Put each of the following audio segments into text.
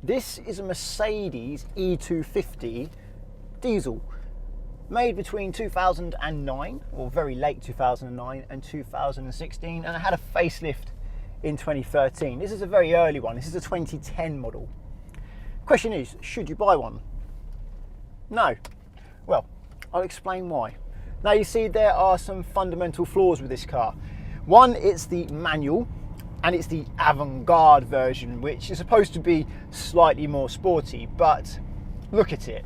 This is a Mercedes E250 diesel, made between 2009, or very late 2009, and 2016, and it had a facelift in 2013. This is a very early one. This is a 2010 model. Question is, should you buy one? No. Well, I'll explain why. Now you see there are some fundamental flaws with this car. One, it's the manual, and it's the avant-garde version, which is supposed to be slightly more sporty, but look at it.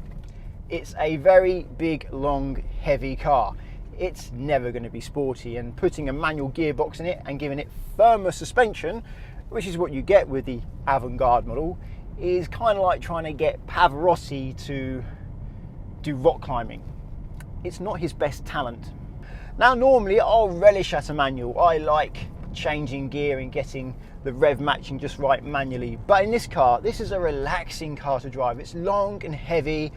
It's a very big, long, heavy car. It's never going to be sporty, and putting a manual gearbox in it and giving it firmer suspension, which is what you get with the avant-garde model, is kind of like trying to get Pavarotti to do rock climbing. It's not his best talent. Now normally I'll relish at a manual. I like changing gear and getting the rev matching just right manually, but in this car, this is a relaxing car to drive. It's long and heavy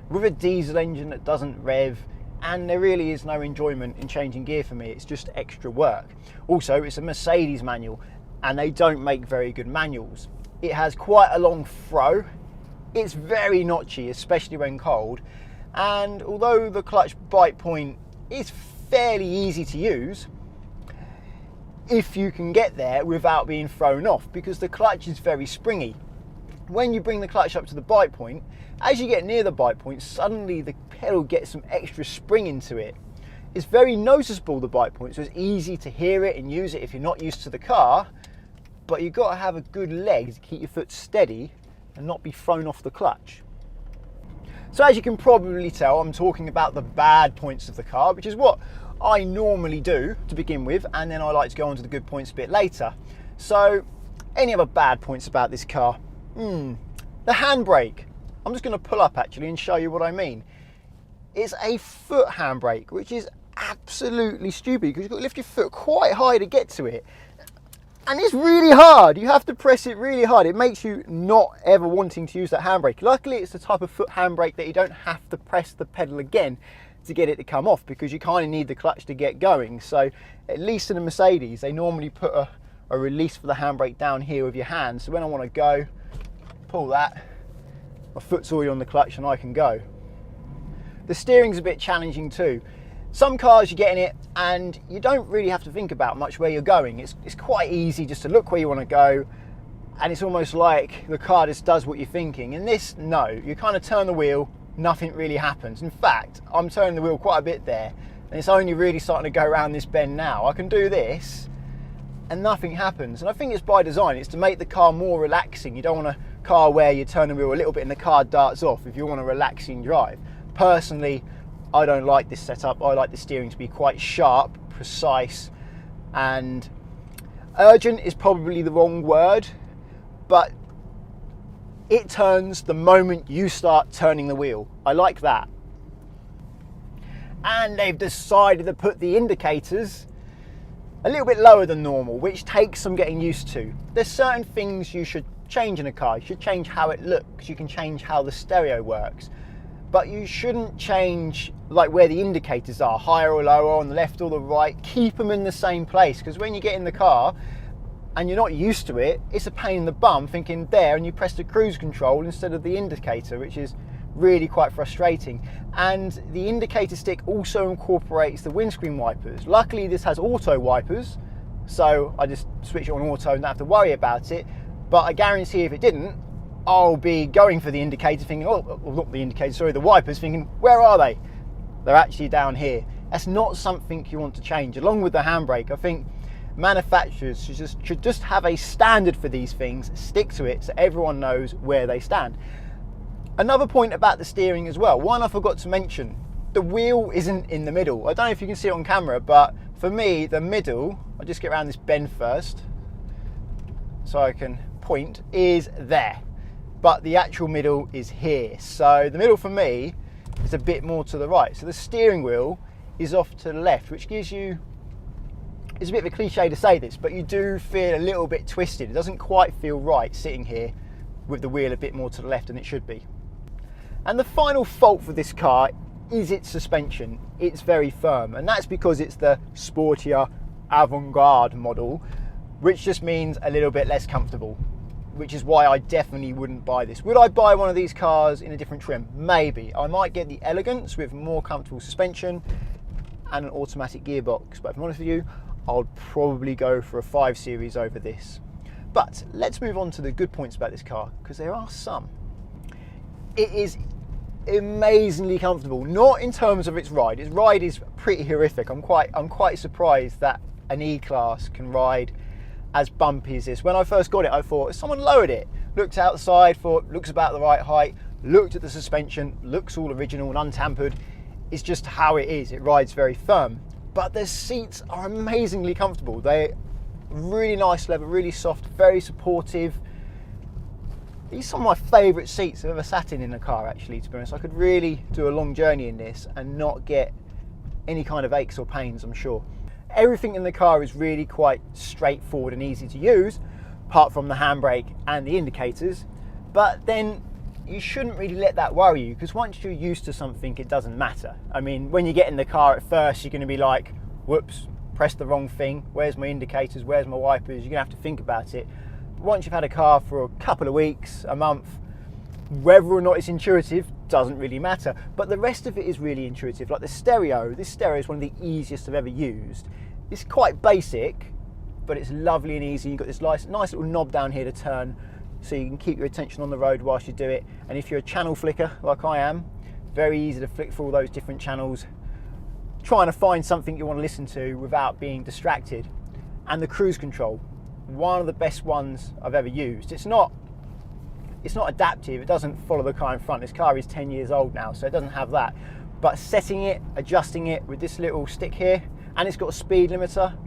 with a diesel engine that doesn't rev, and there really is no enjoyment in changing gear for me. It's just extra work. Also, it's a Mercedes manual, and they don't make very good manuals. It has quite a long throw. It's very notchy, especially when cold, and although the clutch bite point is fairly easy to use, if you can get there without being thrown off, because the clutch is very springy. When you bring the clutch up to the bite point, as you get near the bite point, suddenly the pedal gets some extra spring into it. It's very noticeable, the bite point, so it's easy to hear it and use it if you're not used to the car, but you've got to have a good leg to keep your foot steady and not be thrown off the clutch. So as you can probably tell, I'm talking about the bad points of the car, which is what I normally do to begin with, and then I like to go on to the good points a bit later. So, any other bad points about this car? The handbrake. I'm just going to pull up actually and show you what I mean. It's a foot handbrake, which is absolutely stupid because you've got to lift your foot quite high to get to it. And it's really hard. You have to press it really hard. It makes you not ever wanting to use that handbrake. Luckily, it's the type of foot handbrake that you don't have to press the pedal again to get it to come off, because you kind of need the clutch to get going. So at least in a Mercedes, they normally put a release for the handbrake down here with your hand. So when I want to go, pull that, my foot's already on the clutch and I can go. The steering's a bit challenging too. Some cars you get in it and you don't really have to think about much where you're going. It's quite easy just to look where you want to go, and it's almost like the car just does what you're thinking. In this, no, you kind of turn the wheel, nothing really happens. In fact, I'm turning the wheel quite a bit there, and it's only really starting to go around this bend now. I can do this and nothing happens, and I think it's by design. It's to make the car more relaxing. You don't want a car where you turn the wheel a little bit and the car darts off if you want a relaxing drive. Personally, I don't like this setup. I like the steering to be quite sharp, precise, and urgent is probably the wrong word, but it turns the moment you start turning the wheel. I like that. And they've decided to put the indicators a little bit lower than normal, which takes some getting used to. There's certain things you should change in a car. You should change how it looks. You can change how the stereo works. But you shouldn't change like where the indicators are, higher or lower, on the left or the right. Keep them in the same place, because when you get in the car and you're not used to it, it's a pain in the bum thinking there, and you press the cruise control instead of the indicator, which is really quite frustrating. And the indicator stick also incorporates the windscreen wipers. Luckily this has auto wipers, so I just switch it on auto and don't have to worry about it. But I guarantee if it didn't, I'll be going for the indicator thinking, oh, well, not the indicator, sorry, the wipers, thinking, where are they? They're actually down here. That's not something you want to change. Along with the handbrake, I think manufacturers should just have a standard for these things, stick to it so everyone knows where they stand. Another point about the steering as well, one I forgot to mention, the wheel isn't in the middle. I don't know if you can see it on camera, but for me, the middle, I'll just get around this bend first so I can point, is there. But the actual middle is here. So the middle for me is a bit more to the right. So the steering wheel is off to the left, which gives you, it's a bit of a cliche to say this, but you do feel a little bit twisted. It doesn't quite feel right sitting here with the wheel a bit more to the left than it should be. And the final fault for this car is its suspension. It's very firm, and that's because it's the sportier avant-garde model, which just means a little bit less comfortable. which is why I definitely wouldn't buy this. Would I buy one of these cars in a different trim? Maybe. I might get the Elegance with more comfortable suspension and an automatic gearbox, but if I'm honest with you, I'll probably go for a 5 Series over this. But let's move on to the good points about this car, because there are some. It is amazingly comfortable, not in terms of its ride. Its ride is pretty horrific. I'm quite surprised that an E-Class can ride as bumpy as this. When I first got it, I thought, someone lowered it. Looked outside, thought, looks about the right height, looked at the suspension, looks all original and untampered. It's just how it is. It rides very firm. But the seats are amazingly comfortable. They're really nice leather, really soft, very supportive. These are some of my favourite seats I've ever sat in a car, actually, to be honest. I could really do a long journey in this and not get any kind of aches or pains, I'm sure. Everything in the car is really quite straightforward and easy to use, apart from the handbrake and the indicators. But then you shouldn't really let that worry you, because once you're used to something, it doesn't matter. I mean, when you get in the car at first, you're going to be like, whoops, pressed the wrong thing. Where's my indicators? Where's my wipers? You're going to have to think about it. But once you've had a car for a couple of weeks, a month, whether or not it's intuitive doesn't really matter. But the rest of it is really intuitive. Like the stereo, this stereo is one of the easiest I've ever used. It's quite basic, but it's lovely and easy. You've got this nice little knob down here to turn, so you can keep your attention on the road whilst you do it. And if you're a channel flicker like I am, very easy to flick through all those different channels, trying to find something you want to listen to without being distracted. And the cruise control, one of the best ones I've ever used. It's not adaptive, it doesn't follow the car in front. This car is 10 years old now, so it doesn't have that. But setting it, adjusting it with this little stick here, and it's got a speed limiter,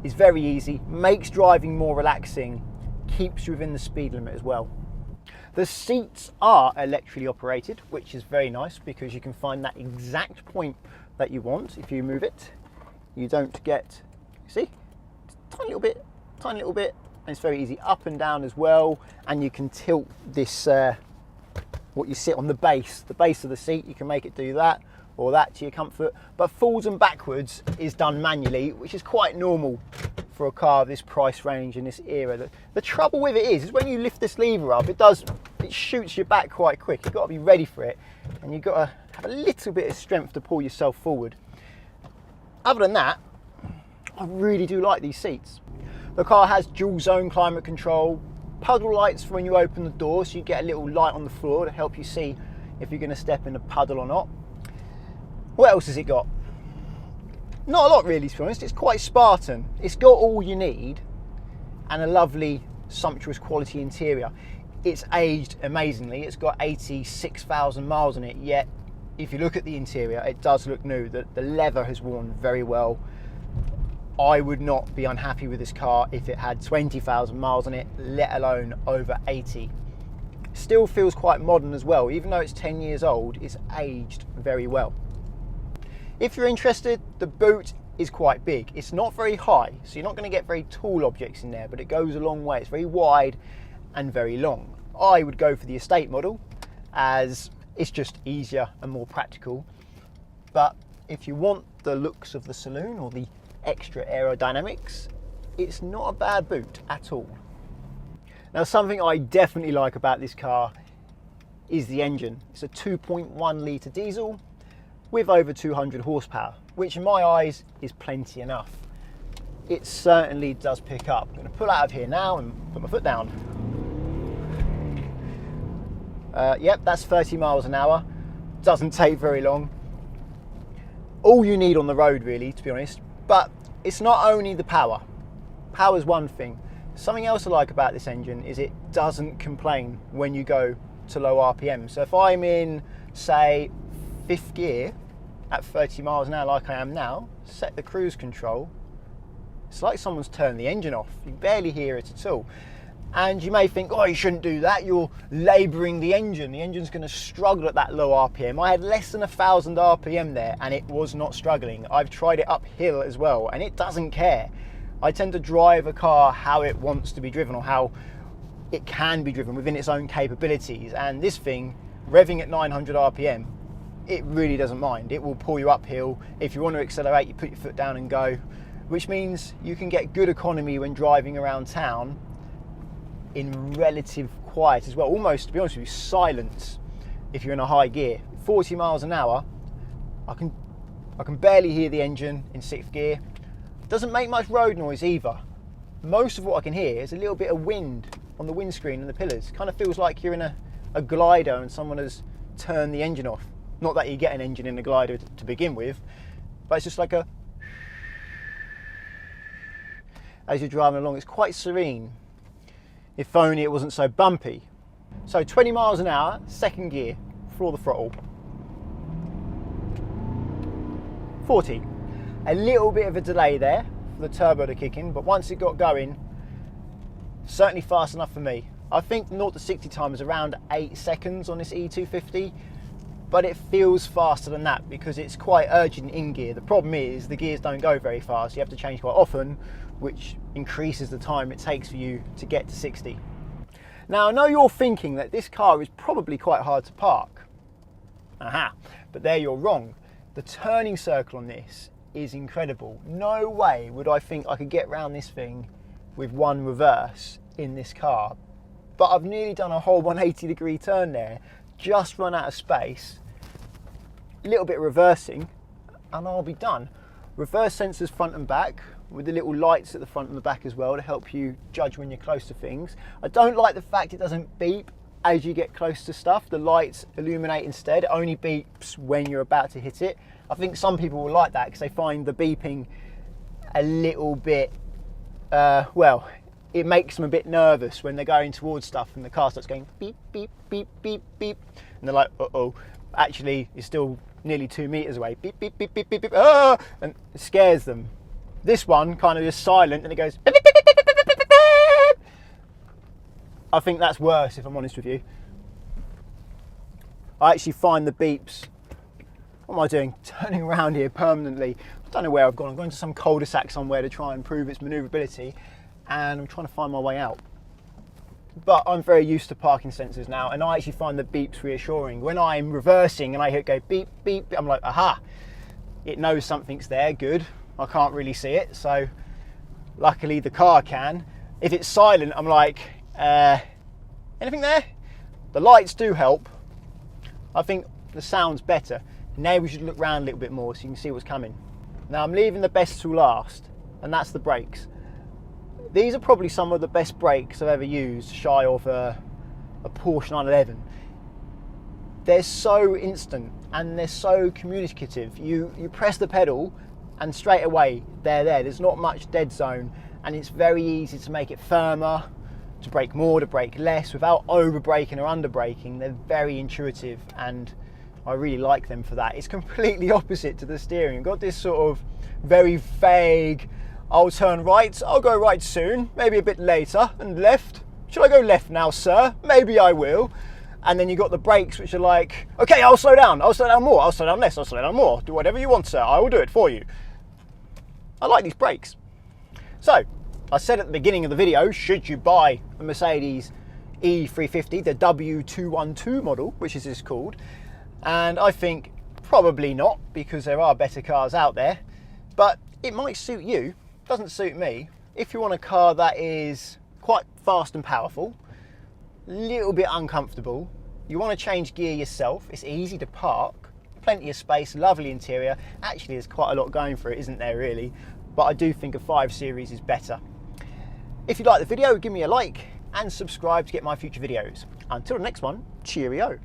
is very easy, makes driving more relaxing, keeps you within the speed limit as well. The seats are electrically operated, which is very nice because you can find that exact point that you want. If you move it, you don't get, see, tiny little bit, and it's very easy up and down as well. And you can tilt this, what you sit on, the base of the seat, you can make it do that or that to your comfort. But forwards and backwards is done manually, which is quite normal for a car of this price range in this era. The trouble with it is when you lift this lever up, it shoots you back quite quick. You've got to be ready for it, and you've got to have a little bit of strength to pull yourself forward. Other than that, I really do like these seats. The car has dual zone climate control, puddle lights for when you open the door, so you get a little light on the floor to help you see if you're going to step in a puddle or not. What else has it got? Not a lot really, to be honest. It's quite Spartan. It's got all you need and a lovely, sumptuous quality interior. It's aged amazingly. It's got 86,000 miles on it, yet if you look at the interior, it does look new. The leather has worn very well. I would not be unhappy with this car if it had 20,000 miles on it, let alone over 80. Still feels quite modern as well. Even though it's 10 years old, it's aged very well. If you're interested, the boot is quite big. It's not very high, so you're not going to get very tall objects in there, but it goes a long way. It's very wide and very long. I would go for the estate model as it's just easier and more practical. But if you want the looks of the saloon or the extra aerodynamics, it's not a bad boot at all. Now, something I definitely like about this car is the engine. It's a 2.1 litre diesel with over 200 horsepower, which in my eyes is plenty enough. It certainly does pick up. I'm going to pull out of here now and put my foot down. Yep, that's 30 miles an hour. Doesn't take very long. All you need on the road, really, to be honest. But it's not only the power. Power's one thing. Something else I like about this engine is it doesn't complain when you go to low RPM. So if I'm in, say, 5th gear at 30 miles an hour like I am now, set the cruise control, it's like someone's turned the engine off. You barely hear it at all. And you may think, oh, you shouldn't do that. You're labouring the engine. The engine's going to struggle at that low RPM. I had less than 1,000 RPM there and it was not struggling. I've tried it uphill as well and it doesn't care. I tend to drive a car how it wants to be driven or how it can be driven within its own capabilities. And this thing, revving at 900 RPM, it really doesn't mind. It will pull you uphill. If you want to accelerate, you put your foot down and go, which means you can get good economy when driving around town in relative quiet as well, almost, to be honest with you, silence if you're in a high gear. 40 miles an hour, I can barely hear the engine in 6th gear. Doesn't make much road noise either. Most of what I can hear is a little bit of wind on the windscreen and the pillars. Kind of feels like you're in a glider and someone has turned the engine off. Not that you get an engine in a glider to begin with, but it's just like a, as you're driving along. It's quite serene. If only it wasn't so bumpy. So 20 miles an hour, 2nd gear, floor the throttle. 40. A little bit of a delay there for the turbo to kick in, but once it got going, certainly fast enough for me. I think 0 to 60 time is around 8 seconds on this E250, but it feels faster than that because it's quite urgent in gear. The problem is the gears don't go very fast. You have to change quite often, which increases the time it takes for you to get to 60. Now, I know you're thinking that this car is probably quite hard to park. Aha, but there you're wrong. The turning circle on this is incredible. No way would I think I could get around this thing with one reverse in this car. But I've nearly done a whole 180-degree turn there, just run out of space, a little bit of reversing, and I'll be done. Reverse sensors front and back, with the little lights at the front and the back as well to help you judge when you're close to things. I don't like the fact it doesn't beep as you get close to stuff. The lights illuminate instead. It only beeps when you're about to hit it. I think some people will like that because they find the beeping a little bit, well, it makes them a bit nervous when they're going towards stuff and the car starts going beep, beep, beep, beep, beep. And they're like, uh-oh. Actually, it's still nearly 2 meters away. Beep, beep, beep, beep, beep, beep, ah! And it scares them. This one kind of is silent and it goes beep, beep, beep, beep, beep, beep, beep, beep. I think that's worse, if I'm honest with you. I actually find the beeps, what am I doing? Turning around here permanently. I don't know where I've gone. I'm going to some cul-de-sac somewhere to try and improve its manoeuvrability, and I'm trying to find my way out. But I'm very used to parking sensors now, and I actually find the beeps reassuring. When I'm reversing and I hear it go beep, beep, I'm like, aha, it knows something's there, good. I can't really see it, so luckily the car can. If it's silent, I'm like, anything there? The lights do help. I think the sound's better. Now we should look around a little bit more so you can see what's coming. Now I'm leaving the best to last, and that's the brakes. These are probably some of the best brakes I've ever used, shy of a Porsche 911. They're so instant and they're so communicative. You press the pedal and straight away they're there. There's not much dead zone, and it's very easy to make it firmer, to brake more, to brake less, without over braking or under braking. They're very intuitive and I really like them for that. It's completely opposite to the steering. You've got this sort of very vague, I'll turn right, I'll go right soon, maybe a bit later, and left. Should I go left now, sir? Maybe I will. And then you've got the brakes, which are like, okay, I'll slow down more, I'll slow down less, I'll slow down more. Do whatever you want, sir, I will do it for you. I like these brakes. So, I said at the beginning of the video, should you buy a Mercedes E350, the W212 model, which is called, and I think probably not, because there are better cars out there, but it might suit you. Doesn't suit me. If you want a car that is quite fast and powerful, a little bit uncomfortable, you want to change gear yourself, it's easy to park, plenty of space, lovely interior. Actually, there's quite a lot going for it, isn't there really? But I do think a 5 Series is better. If you like the video, give me a like and subscribe to get my future videos. Until the next one, cheerio.